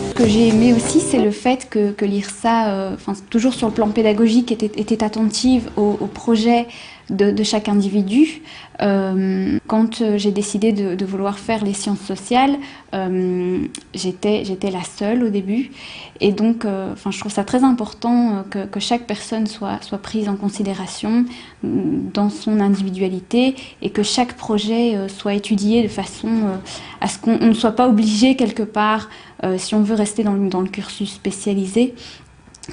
Ce que j'ai aimé aussi, c'est le fait que l'IRSA, toujours sur le plan pédagogique, était attentive au projet de chaque individu. Quand j'ai décidé de vouloir faire les sciences sociales, j'étais la seule au début. Et donc, je trouve ça très important que chaque personne soit prise en considération dans son individualité et que chaque projet soit étudié de façon à ce qu'on ne soit pas obligé quelque part, si on veut rester dans le cursus spécialisé,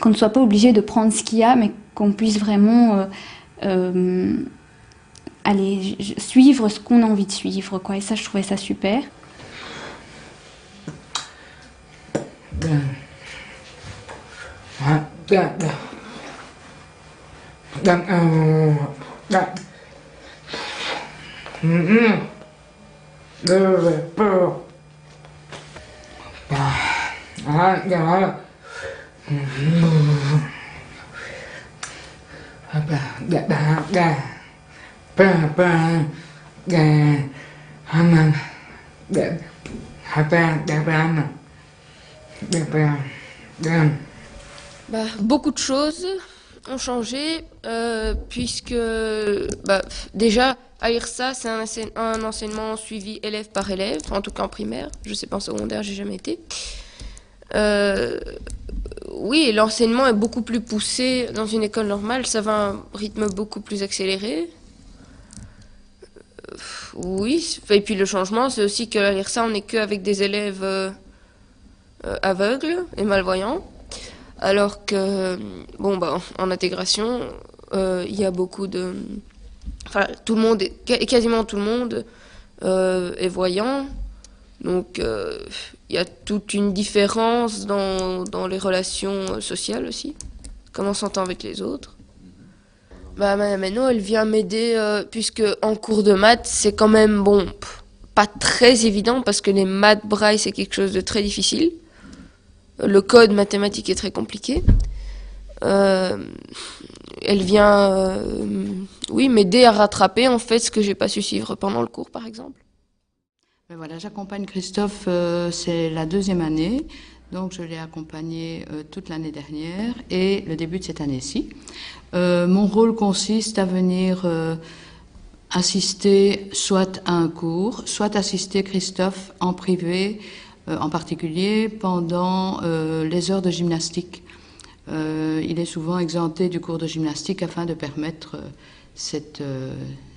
qu'on ne soit pas obligé de prendre ce qu'il y a, mais qu'on puisse vraiment aller suivre ce qu'on a envie de suivre, quoi. Et ça, je trouvais ça super. Beaucoup de choses ont changé puisque déjà à l'IRSA c'est un enseignement suivi élève par élève, en tout cas en primaire, je sais pas en secondaire, j'ai jamais été. Oui, l'enseignement est beaucoup plus poussé dans une école normale, ça va à un rythme beaucoup plus accéléré. Oui, et puis le changement, c'est aussi qu'à l'IRSA, on n'est qu'avec des élèves aveugles et malvoyants, alors que, en intégration, il y a beaucoup de... tout le monde, quasiment tout le monde est voyant, donc il y a toute une différence dans les relations sociales aussi, comment on s'entend avec les autres. Maintenant, elle vient m'aider, puisque en cours de maths, c'est quand même, pas très évident, parce que les maths braille, c'est quelque chose de très difficile. Le code mathématique est très compliqué. Elle vient, m'aider à rattraper, en fait, ce que j'ai pas su suivre pendant le cours, par exemple. Voilà, j'accompagne Christophe, c'est la 2e année. Donc je l'ai accompagné toute l'année dernière et le début de cette année-ci. Mon rôle consiste à venir assister soit à un cours, soit assister Christophe en privé, en particulier pendant les heures de gymnastique. Il est souvent exempté du cours de gymnastique afin de permettre ces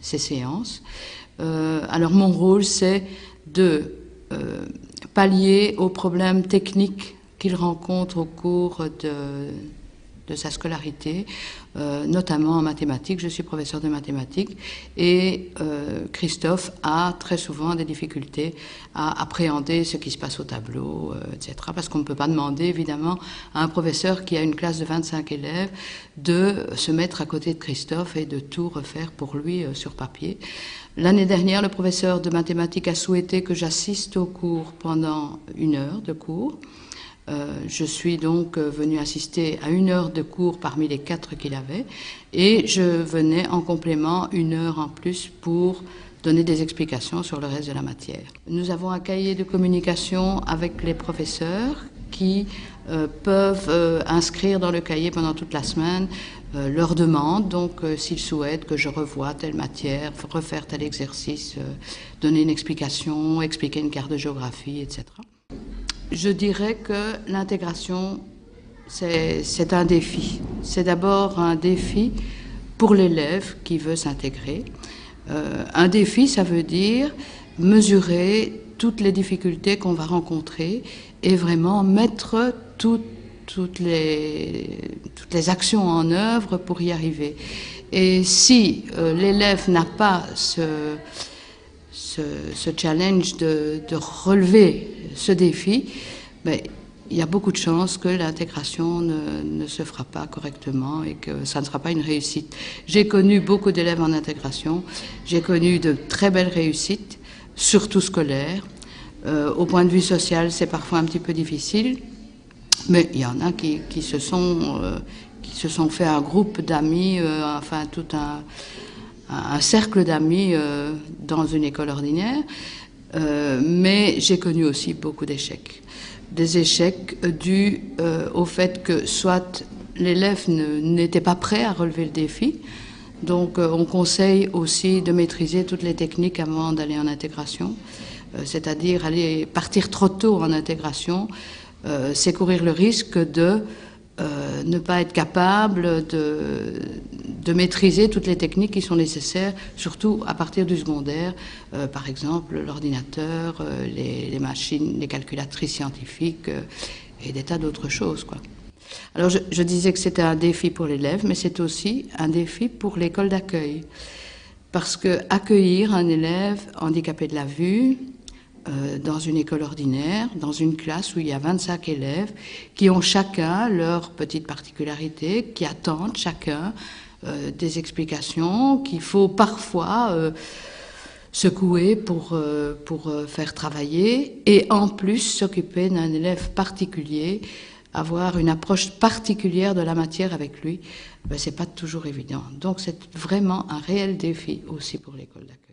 séances. Alors mon rôle, c'est de pallier aux problèmes techniques qu'il rencontre au cours de sa scolarité, notamment en mathématiques. Je suis professeur de mathématiques et Christophe a très souvent des difficultés à appréhender ce qui se passe au tableau, etc. Parce qu'on ne peut pas demander, évidemment, à un professeur qui a une classe de 25 élèves de se mettre à côté de Christophe et de tout refaire pour lui sur papier. L'année dernière, le professeur de mathématiques a souhaité que j'assiste au cours pendant 1 heure de cours. Je suis donc venue assister à 1 heure de cours parmi les 4 qu'il avait et je venais en complément 1 heure en plus pour donner des explications sur le reste de la matière. Nous avons un cahier de communication avec les professeurs qui peuvent inscrire dans le cahier pendant toute la semaine leurs demandes, donc s'ils souhaitent que je revoie telle matière, refaire tel exercice, donner une explication, expliquer une carte de géographie, etc. Je dirais que l'intégration, c'est un défi. C'est d'abord un défi pour l'élève qui veut s'intégrer. Un défi, ça veut dire mesurer toutes les difficultés qu'on va rencontrer et vraiment mettre toutes les actions en œuvre pour y arriver. Et si l'élève n'a pas ce challenge de relever ce défi, il y a beaucoup de chances que l'intégration ne se fera pas correctement et que ça ne sera pas une réussite. J'ai connu beaucoup d'élèves en intégration, j'ai connu de très belles réussites, surtout scolaires. Au point de vue social, c'est parfois un petit peu difficile, mais il y en a qui qui se sont fait un groupe d'amis, enfin tout un cercle d'amis dans une école ordinaire. Mais j'ai connu aussi beaucoup d'échecs. Des échecs dus au fait que soit l'élève n'était pas prêt à relever le défi, donc on conseille aussi de maîtriser toutes les techniques avant d'aller en intégration, c'est-à-dire partir trop tôt en intégration, c'est courir le risque de ne pas être capable de maîtriser toutes les techniques qui sont nécessaires, surtout à partir du secondaire, par exemple l'ordinateur, les machines, les calculatrices scientifiques et des tas d'autres choses, quoi. Alors je disais que c'était un défi pour l'élève, mais c'est aussi un défi pour l'école d'accueil. Parce que accueillir un élève handicapé de la vue dans une école ordinaire, dans une classe où il y a 25 élèves qui ont chacun leur petite particularité, qui attendent chacun des explications, qu'il faut parfois secouer pour faire travailler, et en plus s'occuper d'un élève particulier, avoir une approche particulière de la matière avec lui, c'est pas toujours évident. Donc c'est vraiment un réel défi aussi pour l'école d'accueil.